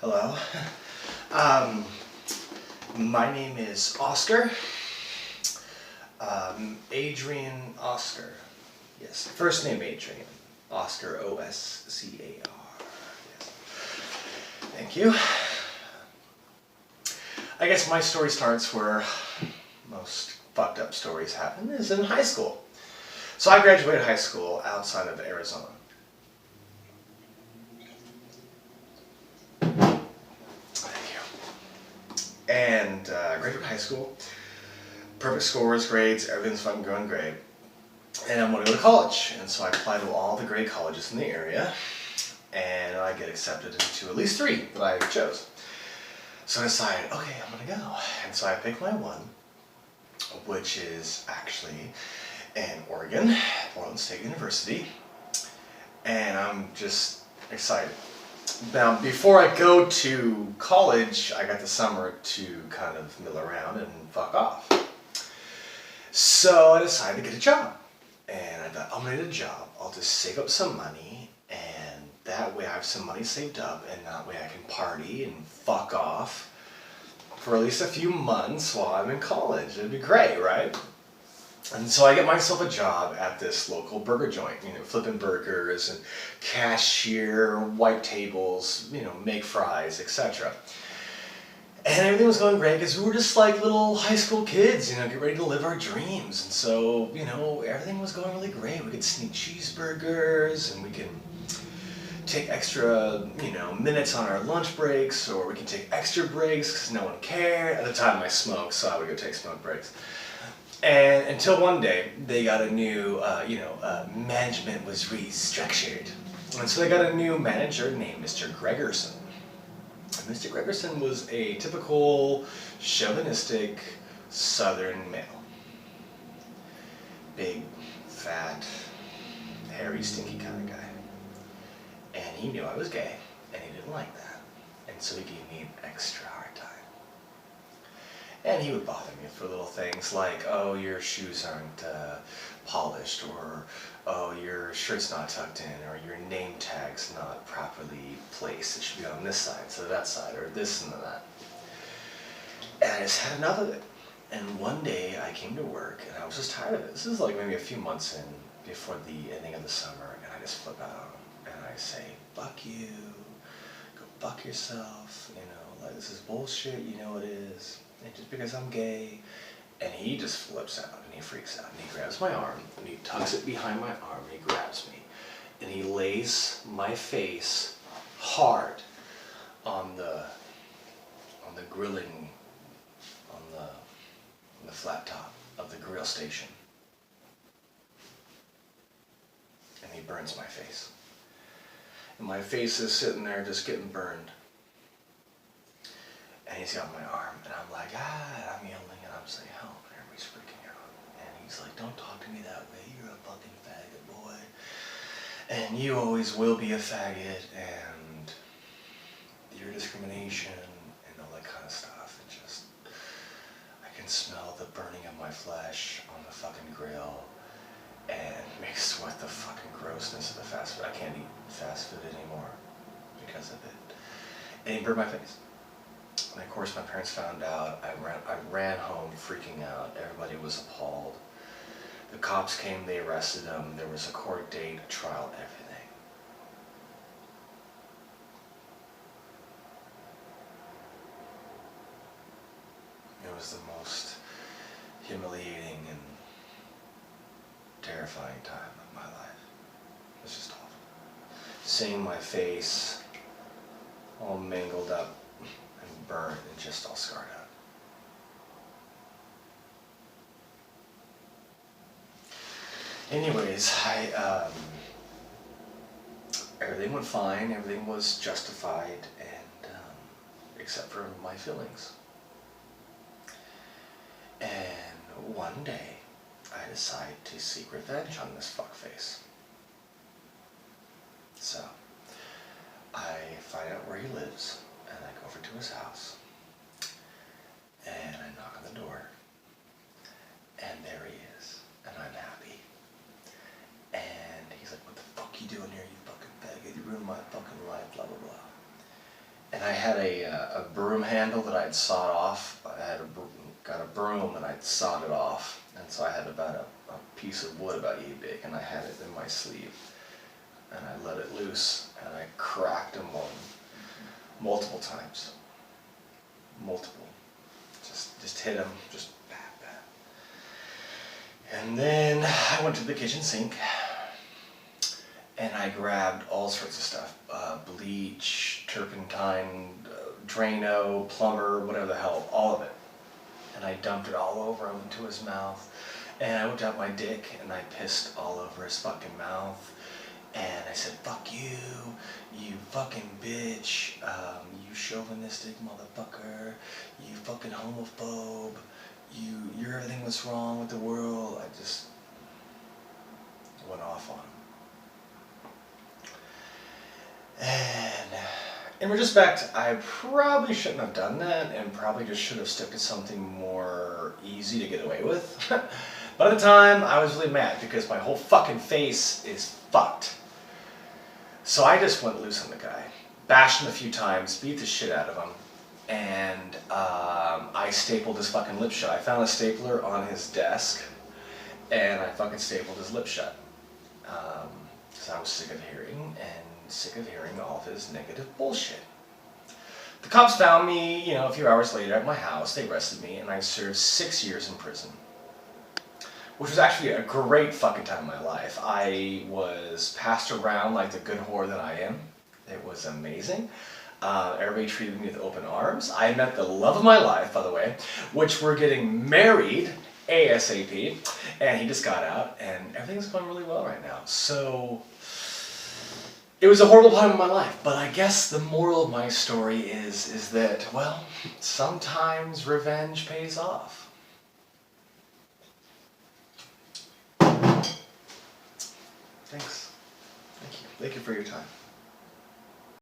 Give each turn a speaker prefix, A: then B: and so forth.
A: Hello. Um, my name is Oscar. Adrian Oscar. Yes, first name Adrian. Oscar, O-S-C-A-R. Yes. Thank you. I guess my story starts where most fucked up stories happen, is in high school. So I graduated high school outside of Arizona. And graduated high school, perfect scores, grades, everything's fucking going great. And I want to go to college. And so I applied to all the great colleges in the area. And I get accepted into at least 3 that I chose. So I decided, okay, I'm going to go. And so I picked my one, which is actually in Oregon, Portland State University. And I'm just excited. Now, before I go to college, I got the summer to kind of mill around and fuck off. So I decided to get a job. And I thought, I'm gonna get a job. I'll just save up some money, and that way I have some money saved up, and that way I can party and fuck off for at least a few months while I'm in college. It'd be great, right? And so I get myself a job at this local burger joint, flipping burgers and cashier, wipe tables, make fries, etc. And everything was going great because we were just like little high school kids, get ready to live our dreams. And so, everything was going really great. We could sneak cheeseburgers, and we could take extra, minutes on our lunch breaks, or we could take extra breaks because no one cared. At the time I smoked, so I would go take smoke breaks. And until one day, they got a new, management was restructured. And so they got a new manager named Mr. Gregerson. And Mr. Gregerson was a typical chauvinistic Southern male. Big, fat, hairy, stinky kind of guy. And he knew I was gay, and he didn't like that. And so he gave me an extra hard time. And he would bother me for little things like, oh, your shoes aren't polished, or oh, your shirt's not tucked in, or your name tag's not properly placed. It should be on this side instead of that side, or this and that. And I just had enough of it. And one day I came to work, and I was just tired of it. This is like maybe a few months in, before the ending of the summer, and I just flip out on him, and I say, fuck you, go fuck yourself, like this is bullshit, it is. And just because I'm gay. And he just flips out, and he freaks out, and he grabs my arm, and he tucks it behind my arm, and he grabs me, and he lays my face hard on the grilling, on the flat top of the grill station, and he burns my face, and my face is sitting there just getting burned. And he's got my arm, and I'm like, I'm yelling, and I'm saying, help, and everybody's freaking out. And he's like, don't talk to me that way, you're a fucking faggot, boy. And you always will be a faggot, and your discrimination, and all that kind of stuff. It just, I can smell the burning of my flesh on the fucking grill, and mixed with the fucking grossness of the fast food. I can't eat fast food anymore because of it. And he burned my face. And of course my parents found out. I ran home freaking out. Everybody was appalled. The cops came, they arrested him. There was a court date, a trial, everything. It was the most humiliating and terrifying time of my life. It was just awful. Seeing my face all mangled up, burned and just all scarred up. Anyways, everything went fine, everything was justified, and except for my feelings. And one day, I decide to seek revenge on this fuckface. So, I find out where he lives, and I go over to his house, and I knock on the door, and there he is, and I'm happy. And he's like, what the fuck you doing here, you fucking faggot? You ruined my fucking life, blah, blah, blah. and I had a broom handle that I'd sawed off. I had got a broom and I'd sawed it off, and so I had about a piece of wood about yay big, and I had it in my sleeve, and I let it loose, and I cracked him multiple times, multiple, just hit him, just bam, bam. And then I went to the kitchen sink, and I grabbed all sorts of stuff, bleach, turpentine, Drano, plumber, whatever the hell, all of it. And I dumped it all over him into his mouth. And I whipped out my dick and I pissed all over his fucking mouth. And I said, fuck you, you fucking bitch, you chauvinistic motherfucker, you fucking homophobe, you're everything that's wrong with the world. I just went off on him. And in retrospect, I probably shouldn't have done that and probably just should have stuck to something more easy to get away with. But at the time, I was really mad because my whole fucking face is fucked. So I just went loose on the guy, bashed him a few times, beat the shit out of him, and I stapled his fucking lip shut. I found a stapler on his desk, and I fucking stapled his lip shut. Because I was sick of hearing all of his negative bullshit. The cops found me, a few hours later at my house. They arrested me, and I served 6 years in prison, which was actually a great fucking time in my life. I was passed around like the good whore that I am. It was amazing. Everybody treated me with open arms. I met the love of my life, by the way, which we're getting married ASAP, and he just got out, and everything's going really well right now. So it was a horrible time in my life, but I guess the moral of my story is that, well, sometimes revenge pays off. Thanks. Thank you. Thank you for your time.